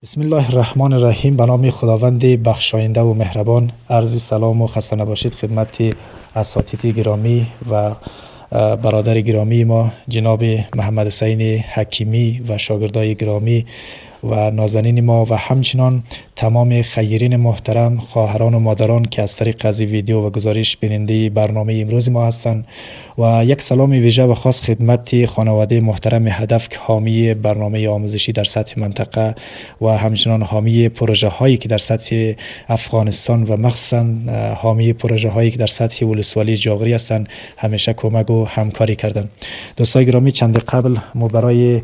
بسم الله الرحمن الرحیم. به نام خداوند بخشاینده و مهربان. عرض سلام و خسته نباشید خدمت اساتید گرامی و برادر گرامی ما جناب محمد حسین حکیمی و شاگردای گرامی و نازنین ما و همچنان تمام خیرین محترم، خواهران و مادران که از طریق از ویدیو و گزارش بیننده برنامه امروز ما هستند و یک سلام ویژه و خاص خدمت خانواده محترم هدف که حامی برنامه آموزشی در سطح منطقه و همچنان حامی پروژه هایی که در سطح افغانستان و مخصوصا حامی پروژه هایی که در سطح ولسوالی جاغری هستند همیشه کمک و همکاری کردند. دوستان گرامی، چند قبل ما برای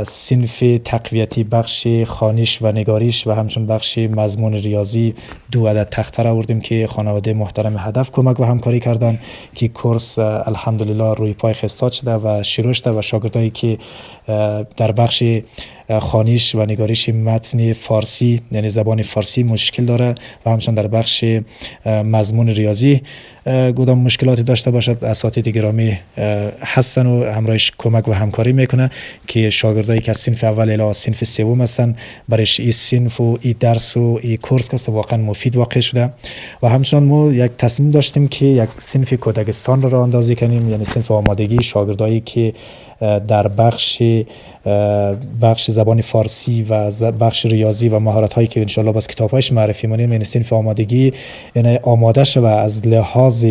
صنف تقویتی بخش خوانش و نگاریش و همچنین بخش مضمون ریاضی 2 عدد تخته را آوردیم که خانواده محترم هدف کمک و همکاری کردن که کورس الحمدلله روی پای خستاد شده و شروع شده و شاگردایی که در بخش خوانش و نگاریش متن فارسی یعنی زبان فارسی مشکل داره و همچنین در بخش مضمون ریاضی کدام مشکلاتی داشته باشد، اساتید گرامی هستن و همراهش کمک و همکاری میکنه که شاگردایی که از صنف اول الی صنف سوم هستن برایش این صنف و این درس و این کورس که واقعا مفید واقع شده. و همچنین ما یک تصمیم داشتیم که یک صنف کودکستان را اندازی کنیم، یعنی صنف آمادگی شاگردایی که در بخش زبان فارسی و بخش ریاضی و مهارت هایی که ان شاء الله باز کتاب هایش معرفی مونیم، یعنی صنف آمادگی یعنی آماده شوه از لحاظ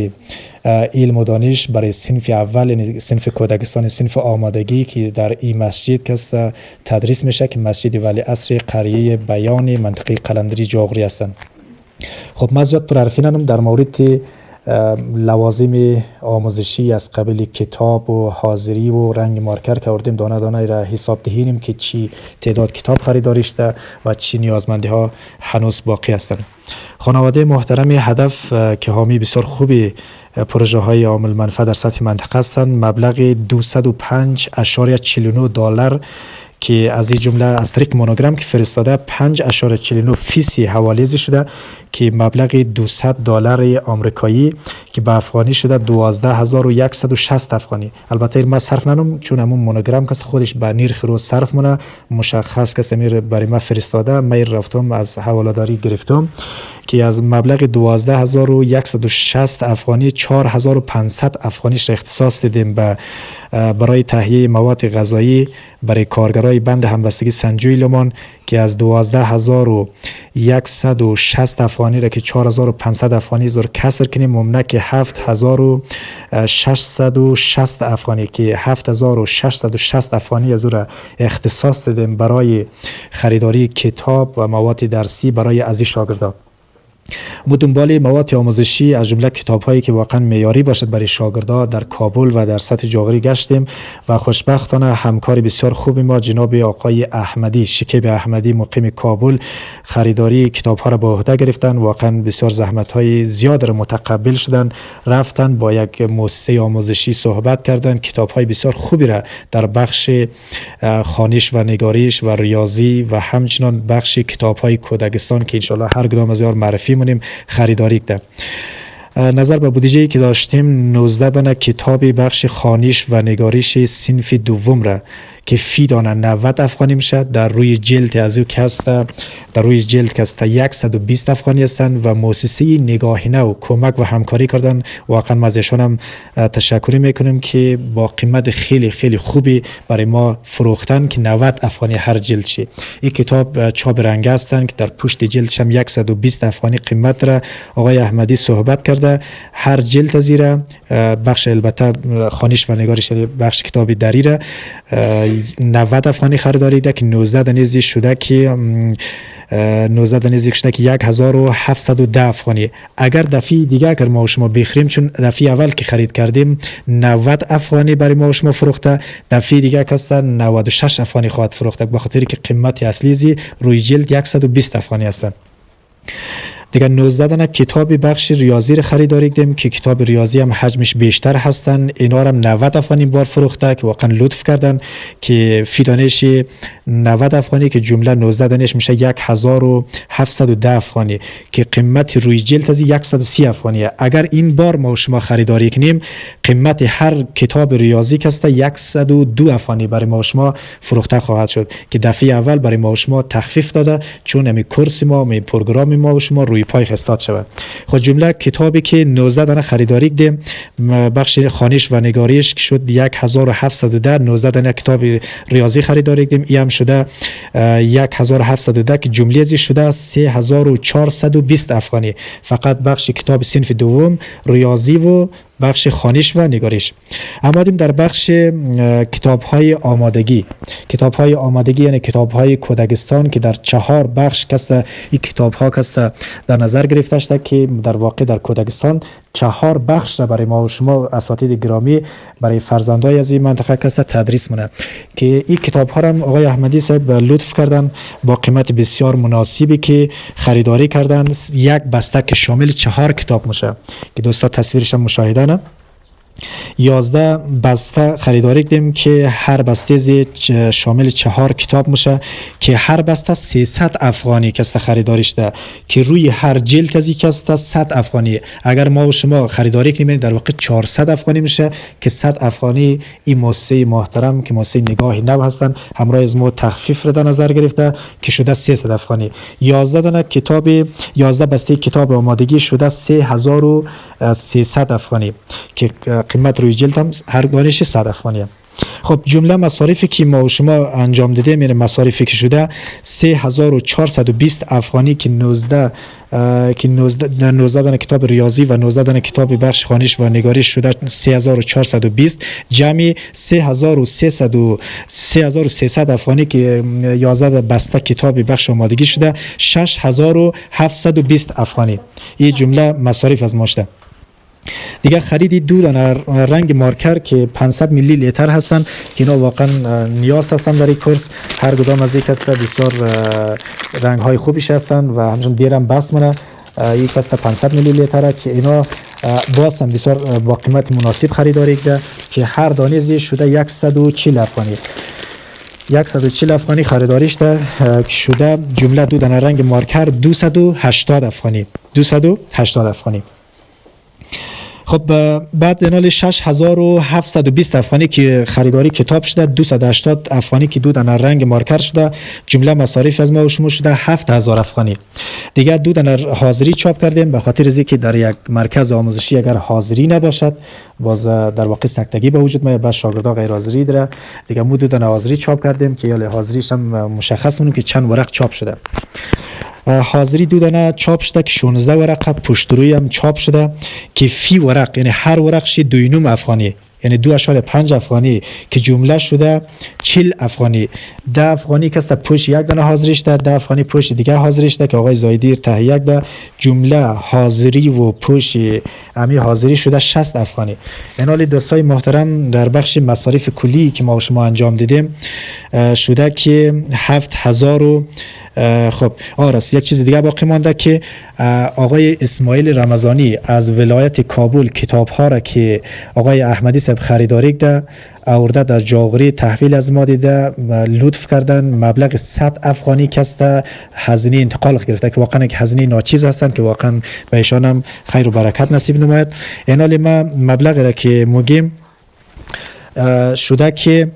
علم و دانش برای صنف اول، یعنی صنف کودکستان، صنف آمادگی که در این مسجد که تدریس میشه که مسجد ولی عصر قریه بیان منطقه قلندری جاغری هستند. خب من زیاد پرحرفی نکنم در مورد لوازم آموزشی از قبل کتاب و حاضری و رنگ مارکر که آوردیم دانه دانه را حساب دهیم که چی تعداد کتاب خریداری شده و چی نیازمندی ها هنوز باقی هستند. خانواده محترم هدف که حامی بسیار خوبی پروژه های عامل منفعه در سطح منطقه هستند، مبلغ $205.49 که از این جمله از طریق مونوگرام که فرستاده 5.49% حواله شده که مبلغ $200 آمریکایی که به افغانی شده 12,160 افغانی. البته ما صرف ننم چون همون مونوگرام که خودش به نرخ رو صرف مونه مشخص که میر برای ما فرستاده، من رفتم از حواله‌داری گرفتم که از مبلغ 12,160 افغانی 4,500 افغانیش اختصاص دادیم برای تهیه مواد غذایی برای کارگرای بند همبستگی سنجوی لمان که از 12,160 افغانی را که 4,500 افغانی زور کسر کنیم ممنه که 7,660 افغانی که 7,660 افغانی از را اختصاص دادیم برای خریداری کتاب و مواد درسی برای از شاگردان. ما دنبال مواد آموزشی از جمله کتاب هایی که واقعا معیاری باشد برای شاگردان در کابل و در سطح جاغری گشتیم و خوشبختانه همکاری بسیار خوبی ما جناب آقای احمدی، شکیب احمدی مقیم کابل خریداری کتاب ها را به عهده گرفتن. واقعا بسیار زحمت های زیاد را متقبل شدن، رفتن با یک مؤسسه آموزشی صحبت کردن، کتاب های بسیار خوبی را در بخش خوانش و نگاریش و ریاضی و همچنان بخش کتاب های کودکستان که ان شاء الله هر کدام از یار معرفی مونیم خریداری کردن. نظر به بودجه‌ای که داشتیم 19 دانه کتاب بخش خوانش و نگاریش صنف دوم را که فی دانه 90 افغانی میشه، در روی جلد از او کسته در روی جلد کسته 120 افغانی هستند و مؤسسه نگاهینه و کمک و همکاری کردن. واقعا ما ازشان هم تشکر میکنیم که با قیمت خیلی خیلی خوبی برای ما فروختن که 90 افغانی هر جلد شه. این کتاب چاپ رنگ هستند که در پشت جلدش هم 120 افغانی قیمت را آقای احمدی صحبت کرده. هر جلد از ایره بخش البته خوانش و نگاریش بخش کتاب دری را 90 افغانی خریداری ده که 19 دنیزی شده که 1710 افغانی. اگر دفعه دیگه اگر ما و شما بخریم، چون دفعه اول که خرید کردیم 90 افغانی برای ما و شما فروخته، دفعه دیگه کسته 96 افغانی خواهد فروخته به خاطر که قیمت اصلی روی جلد 120 افغانی هستند. دیگه 19 دانه کتاب بخش ریاضی رو خریداری کردیم که کتاب ریاضی هم حجمش بیشتر هستن. اینا رو هم 90 افغانی این بار فروخته که واقعا لطف کردن که فی دانش 90 افغانی که جمله 19 دانش میشه 1710 افغانی که قیمت روی جلد از 130 افغانیه. اگر این بار ما و شما خریداری کنیم قیمت هر کتاب ریاضی که است 102 افغانی برای ما و شما فروخته خواهد شد که دفعه اول برای ما و شما تخفیف داده چون امی کورس ما امی پروگرام ما و شما روی پای خستاد شود. خود جمله کتابی که 19 دانه خریداری کردیم بخش خوانش و نگاریش که شد 1710. 19 دانه کتاب ریاضی خریداری کردیم ای هم شده 1710 که جمله ازی شده 3420 افغانی. فقط بخش کتاب صنف دوم ریاضی و بخش خوانش و نگارش. آمدیم در بخش کتاب های آمادگی. کتاب های آمادگی یعنی کتاب های کودکستان که در 4 بخش کسته این کتاب ها کسته در نظر گرفته شده که در واقع در کودکستان 4 بخش را برای ما و شما اساتید گرامی برای فرزندای از این منطقه کسته تدریس مونه که این کتاب ها را آقای احمدی صاحب لطف کردن با قیمت بسیار مناسبی که خریداری کردن. یک بسته که شامل 4 کتاب میشه که دوستا تصویرش هم مشاهده نه. 11 بسته خریداری کردیم که هر بسته شامل 4 کتاب میشه که هر بسته 300 افغانی کسته خریداریش ده که روی هر جلد از یک کسته 100 افغانی. اگر ما و شما خریداری کنیم در واقع 400 افغانی میشه که 100 افغانی این موسسه محترم که موسسه نگاه نو هستن همراه از ما تخفیف رو در نظر گرفته که شده 300 افغانی. 11 دانه کتاب 11 بسته کتاب آمادگی شده 3300 افغانی که قیمت روی جلد هم هر دانش 100 افغانیه. خب جمله مصارفی که ما و شما انجام دادیم یعنی مصارفی که شده 3420 افغانی که 19 دانه کتاب ریاضی و 19 دانه کتاب بخش خوانش و نگارش شده 3420 جمعی 3300 افغانی که 11 بسته کتاب بخش آمادگی شده 6720 افغانی. این جمله مصارف از ما شده. دیگه خریدی 2 دانه رنگ مارکر که 500 میلی لیتر هستن که اینا واقعا نیاز هستن در این کورس. هر کدام از یک هسته بسیار رنگ های خوبیش هستن و همچنین دیرم بس منه. یک هسته 500 میلی لیتره که اینا باز هم بسیار با قیمت مناسب خریداری کرده که هر دانه زی شده 140 افغانی. 140 افغانی خریداریش ده که شده جمله 2 دانه رنگ مارکر 280 افغانی. 280 افغانی. خب بعد اینال 6720 افغانی که خریداری کتاب شده 280 افغانی که 2 دانه رنگ مارکر شده جمله مصارف از ما و شما شده 7000 افغانی. دیگه 2 دانه حاضری چاپ کردیم به خاطر از اینکه در یک مرکز آموزشی اگر حاضری نباشد باز در واقع سکتگی به وجود میاد. بعد شاگردا غیر حاضری داره دیگه ما 2 دانه حاضری چاپ کردیم که یا حاضریش هم مشخص مونم که چند ورق چاپ شده. حاضری 2 دانه چاپ شده که 16 ورقه پشت روی هم چاپ شده که فی ورق یعنی هر ورقش 2.5 افغانی یعنی 2.5 افغانی که جمله شده 40 افغانی. 10 افغانی که است پشت یک دانه حاضریش ده 10 افغانی پشت دیگه حاضریش ده که آقای زایدی تهیه ده جمله حاضری و پشت امی حاضری شده 60 افغانی. اینال دوستای محترم در بخش مصارف کلی که ما و شما انجام دیدیم شده که 7000. خب راست یک چیز دیگه باقی مانده که آقای اسماعیل رمضانی از ولایت کابل کتاب ها را که آقای احمدی صاحب خریداری کرده آورده در جاغوری تحویل از ما دیده لطف کردن مبلغ 100 افغانی کسته هزینه انتقال گرفته که واقعا یک هزینه ناچیز هستن که واقعا به ایشان هم خیر و برکت نصیب نماید. اینال ما مبلغ را که مگیم شده که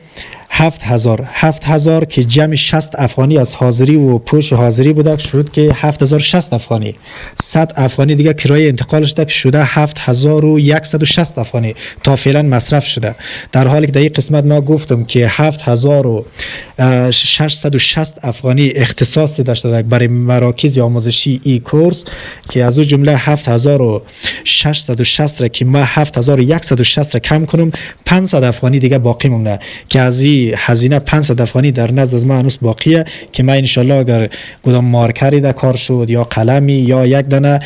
7000 که جمع 60 افغانی از حاضری و پوش حاضری بوده شد که 7060 افغانی. 100 افغانی دیگه کرایه انتقالش ده که شده 7160 افغانی تا فعلا مصرف شده. در حالی که در این قسمت ما گفتم که 7660 افغانی اختصاص داشته برای مراکز آموزشی ای کورس که از اون جمله 7660 را که ما 7160 را کم کنم 500 افغانی دیگه باقی مونده که از این که هزینه 500 افغانی در نزد از من هنوز باقیه که من ان اگر کدام مارکری در کار شد یا قلمی یا یک دانه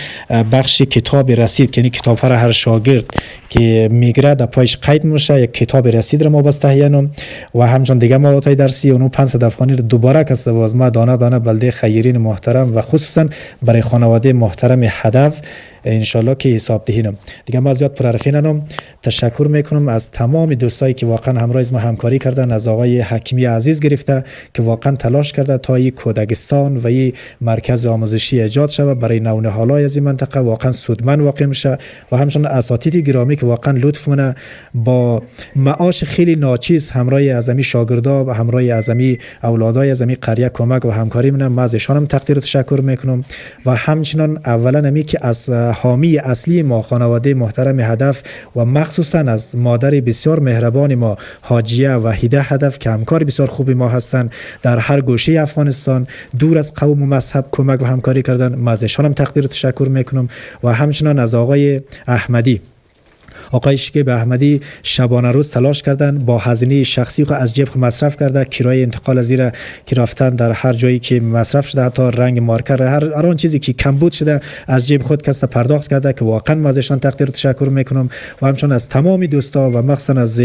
بخش کتاب رسید که یعنی کتاب ها را هر شاگرد که میگره در پایش قید میشه یک کتاب رسید را ما باز تهیه نم و همچنان دیگه مواد درسی اونو 500 افغانی رو دوباره کسته باز ما دانه دانه بلده خیرین محترم و خصوصا برای خانواده محترم هدف انشالله که حساب دهینم. دیگه ما زیاد پرحرفی ننم. تشکر میکنم از تمام دوستایی که واقعا همراه از ما همکاری کردن، از آقای حکیمی عزیز گرفته که واقعا تلاش کرده تا این کودکستان و این مرکز آموزشی ایجاد شود برای نونهالای از این منطقه واقعا سودمند واقع میشه و همچنین اساتید گرامی که واقعا لطف منه با معاش خیلی ناچیز همراه از امی شاگردا و همراه از امی اولادای از امی قریه کمک و همکاری منه. ما از ایشانم تقدیر و تشکر میکنم و همچنین اولا امی که از حامی اصلی ما خانواده محترم هدف و مخصوصا از مادر بسیار مهربان ما حاجیه وحیده هدف که همکار بسیار خوبی ما هستند در هر گوشه افغانستان دور از قوم و مذهب کمک و همکاری کردن. ما از ایشانم تقدیر و تشکر میکنم و همچنین از آقای احمدی آقای شکیب احمدی شبانه روز تلاش کردن با هزینه شخصی خود از جیب خود مصرف کرده کرایه انتقال از زیر که رفتن در هر جایی که مصرف شده حتی رنگ مارکر هر آن چیزی که کمبود شده از جیب خود کسته پرداخت کرده که واقعا ما ازشان تقدیر و تشکر میکنم و همچنین از تمام دوستا و مخصوصا از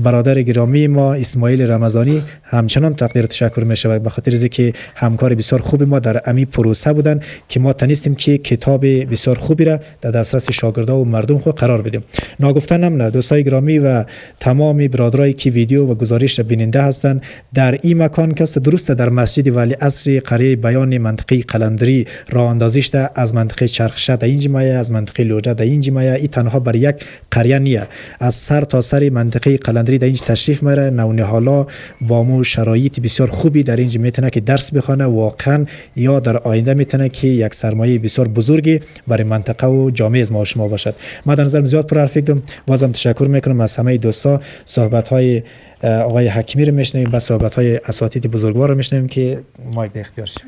برادر گرامی ما اسماعیل رمضانی همچنان تقدیر و تشکر میشه به خاطر اینکه همکار بسیار خوب ما در امی پروسه بودن که ما تونستیم که کتاب بسیار خوبی را در دسترس شاگردا و مردم خود قرار بدیم. ناگفتنم نه دوستای گرامی و تمامی برادرایی که ویدیو و گزارش را بیننده هستند در این مکان که درسته در مسجد ولی عصر قریه بیان منطقه قلندری راه اندازی شده از منطقه چرخشه در اینج مایه از منطقه لوجه در اینج مایه این تنها بر یک قریه نیه از سر تا سر منطقه قلندری در اینج تشریف میره نونهالا با مو شرایط بسیار خوبی در اینج میتونه که درس بخونه واقعا یا در آینده میتونه که یک سرمایه بسیار بزرگی برای منطقه و جامعه از ما شما باشد. ما در نظر زیاد پرحرفی بازم تشکر میکنم از همه دوستا. صحبت های آقای حکیمی رو میشنویم و صحبت های اساتید بزرگوار رو میشنویم که مایک در اختیار شد.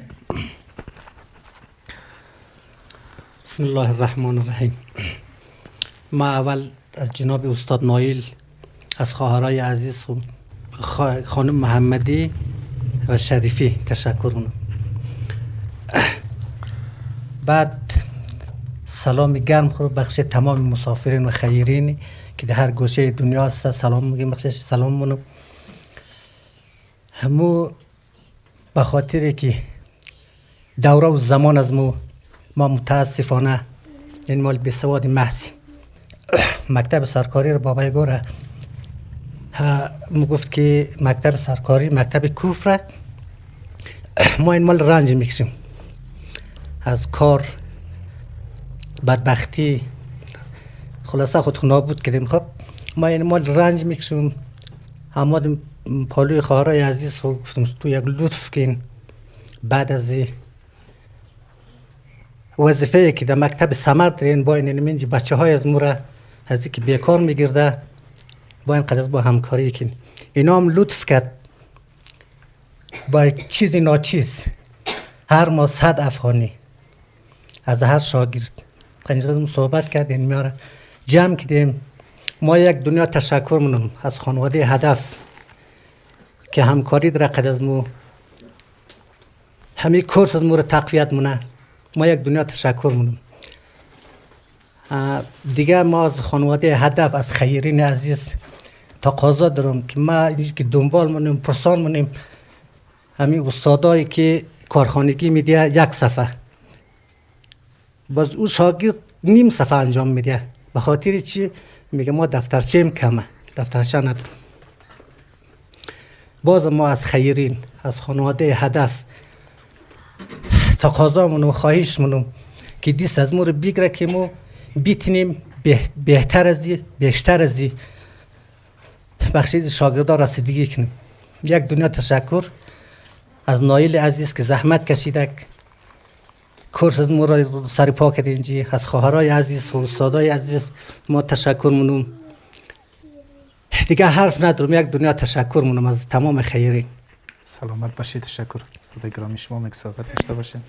بسم الله الرحمن الرحیم. ما اول از جناب استاد نایل از خواهرای عزیز خانم محمدی و شریفی تشکر کنم. بعد سلام گرم خود بخش تمام مسافرین و خیرین که در هر گوشه دنیا هست سلام میگیم بخشش سلام منو همو به خاطر که دوره و زمان از ما متاسفانه این مال بسواد محض مکتب سرکاری رو بابای گوره گفت که مکتب سرکاری مکتب کفر ما این مال رنج میکشیم از کار بدبختی خلاصه خود نابود کردیم. خب ما این مال رنج میکشیم هماد پالوی خواهرای عزیز گفتم تو یک لطف کن بعد از وظیفه که در مکتب سمر دارین با این منج بچه های از مورا از که بیکار میگرده با این قدر با همکاری کن. اینا هم لطف کرد با چیزی ناچیز هر ما 100 افغانی از هر شاگرد قنجرم صحبت کردیم میاره جمع کردیم. ما یک دنیا تشکر منم از خانواده هدف که همکاری در قد از مو همین کورس از مو رو تقویت منه. ما یک دنیا تشکر منم. دیگه ما از خانواده هدف از خیرین عزیز تقاضا دارم که ما که دنبال منیم پرسان منیم همین استادایی که کارخانگی میده یک صفحه باز او شاگرد نیم صفحه انجام میده به خاطر چی؟ میگه ما دفترچه کمه دفترچه ندارم. باز ما از خیرین از خانواده هدف تقاضا منو خواهش منو که دیست از ما رو بگره که ما بیتونیم بهتر از بیشتر از بخشید شاگردا رسیدگی کنیم. یک دنیا تشکر از نایل عزیز که زحمت کشیده کورس از ما را سر پا کردین. از خواهرای عزیز و استادای عزیز ما تشکر منم. دیگه حرف ندارم. یک دنیا تشکر منم از تمام خیرین. سلامت باشید. تشکر. استاد گرامی شما میگه صحبت داشته باشین.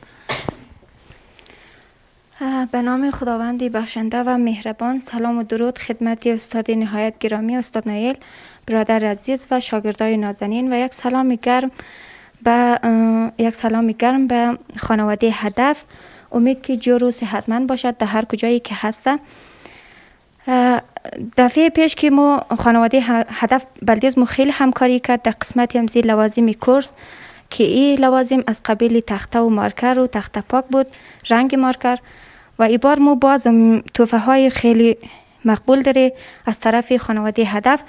به نام خداوند بخشنده و مهربان. سلام و درود خدمت استاد نهایت گرامی استاد نایل، برادر عزیز و شاگردای نازنین، و یک سلام گرم به خانواده هدف. امید که جور و صحتمند باشد در هر کجایی که هسته. دفعه پیش که ما خانواده هدف بلدیز خیلی همکاری کرد در قسمت همزی لوازم کورس، که این لوازم از قبیل تخته و مارکر و تخته پاک بود، رنگ مارکر. و این بار ما باز تحفه های خیلی مقبول داره از طرف خانواده هدف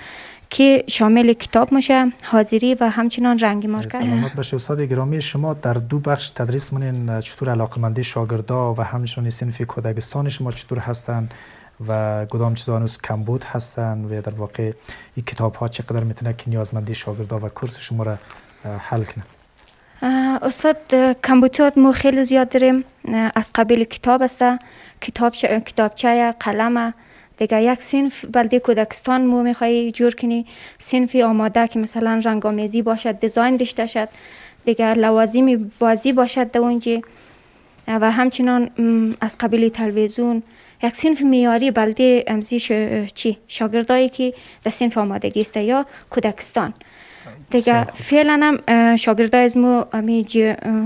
که شامل کتاب میشه، حاضری و همچنان رنگ مارکر. سلامت باشه استاد گرامی. شما در 2 بخش تدریس منین، چطور علاقمندی شاگردا و همچنان صنف کودکستان شما چطور هستن و کدام چیزا هنوز کم بود هستن و در واقع این کتاب ها چقدر میتونه که نیازمندی شاگردا و کورس شما را حل کنه؟ استاد کمبودیات ما خیلی زیاد داریم، از قبیل کتاب است، کتابچه، قلم. دیگه یک صنف بلده کودکستان مو میخوایی جور کنی، صنف آماده که مثلا رنگامیزی باشد، دیزاین داشته شد، دیگه لوازم بازی باشد در اونجا، و همچنان از قبیل تلویزیون. یک صنف میاری بلده امزی شاگردایی که در صنف آمادگی است یا کودکستان. دیگه فعلا هم شاگردای از ما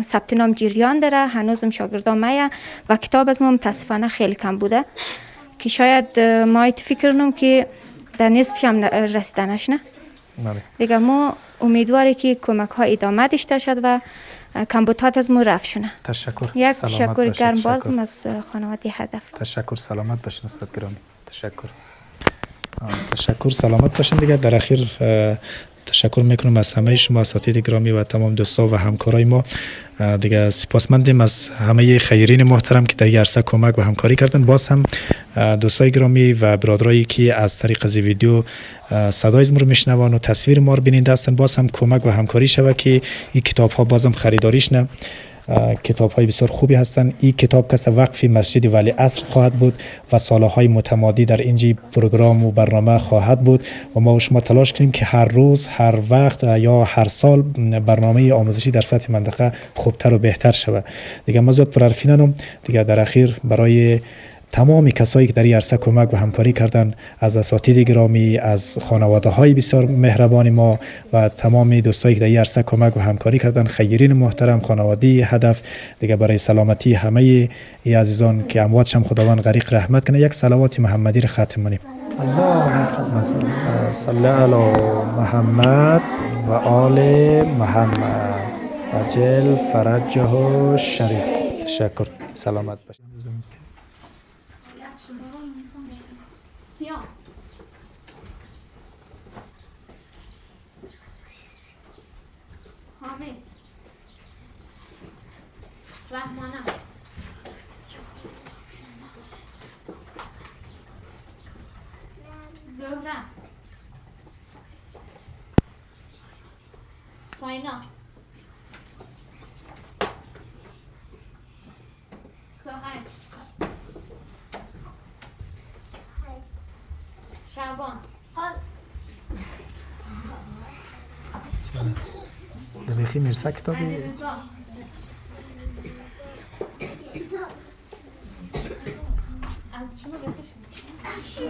ثبت نام جریان داره، هنوزم شاگردا میه و کتاب از ما متاسفانه خیلی کم بوده که شاید ما فکر کنم که در نصفش هم رسیدنش نه. دیگه ما امیدواری که کمک ها ادامه داشته شد و کمبودات از ما رفت شونه. تشکر. یک تشکر گرم بازم از خانواده هدف. تشکر. سلامت باشین استاد گرامی. تشکر. سلامت باشین. دیگه در اخیر تشکر میکنم از همه شما اساتید گرامی و تمام دوستا و همکارای ما. دیگه سپاسمندیم از همه خیرین محترم که در این عرصه کمک و همکاری کردن. باز هم دوستای گرامی و برادرایی که از طریق از ویدیو صدای ما رو میشنوان و تصویر ما رو بیننده هستن، باز هم کمک و همکاری شود که این کتاب ها بازم خریداریش نه. کتاب های بسیار خوبی هستند. این کتاب کس وقف مسجد ولی عصر خواهد بود و سالهای متمادی در اینجا پروگرام و برنامه خواهد بود و ما و شما تلاش کنیم که هر روز، هر وقت یا هر سال برنامه آموزشی در سطح منطقه خوبتر و بهتر شود. دیگه ما زیاد پرحرفی ننم. دیگه در اخیر برای تمام کسایی که در این عرصه کمک و همکاری کردن، از اساتید گرامی، از خانواده های بسیار مهربان ما و تمام دوستایی که در این عرصه کمک و همکاری کردن، خیرین محترم، خانواده هدف، دیگه برای سلامتی همه ای عزیزان که امواتشم خداوند غریق رحمت کنه، یک صلوات محمدی را ختم کنیم. اللهم صل علی محمد و آل محمد عجل فرجه الشریف. تشکر. سلامت باشید. حامد رحمانه زهره ساینا سهیل شعبان دبیخی میرسه کتابی علیرضا از شما بخش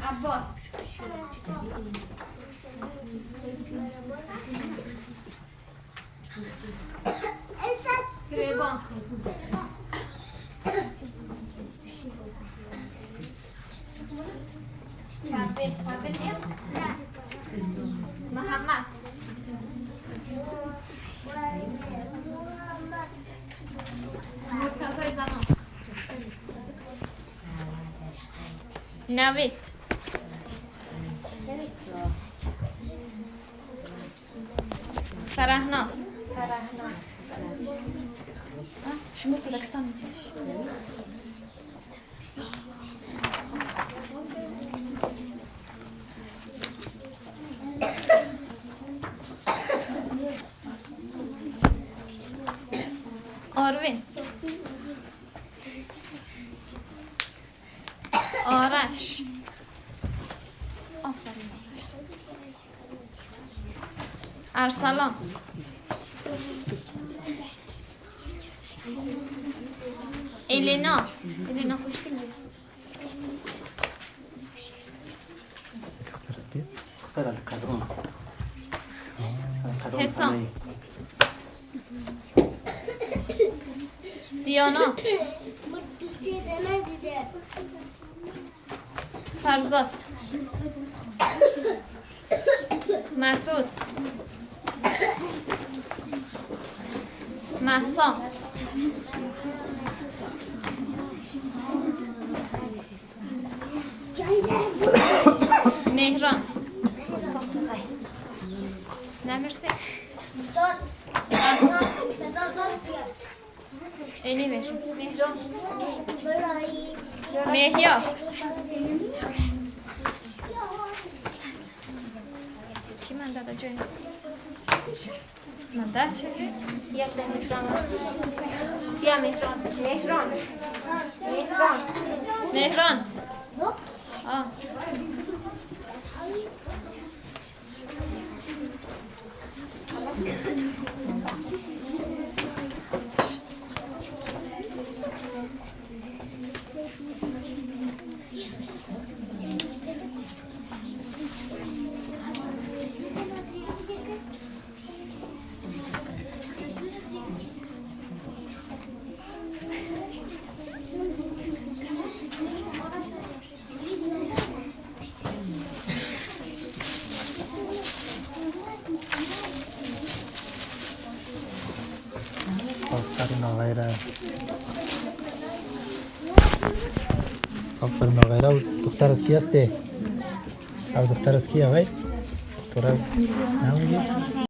عباس فریبان محمد مرتضی زمان نوید فرهناز شما کودکستان آروین آرش ارسلان الینا دختر القدرون حسام دیانا فرزاد مسعود مهسا مهران نمیرسی اینی مهران مهیار کی من داده جایی من ده چه مهران آه آفرین آقای را آفرین آقای را دختر از کی هستی؟ او دختر از کی آقای؟ تو را نمیگی؟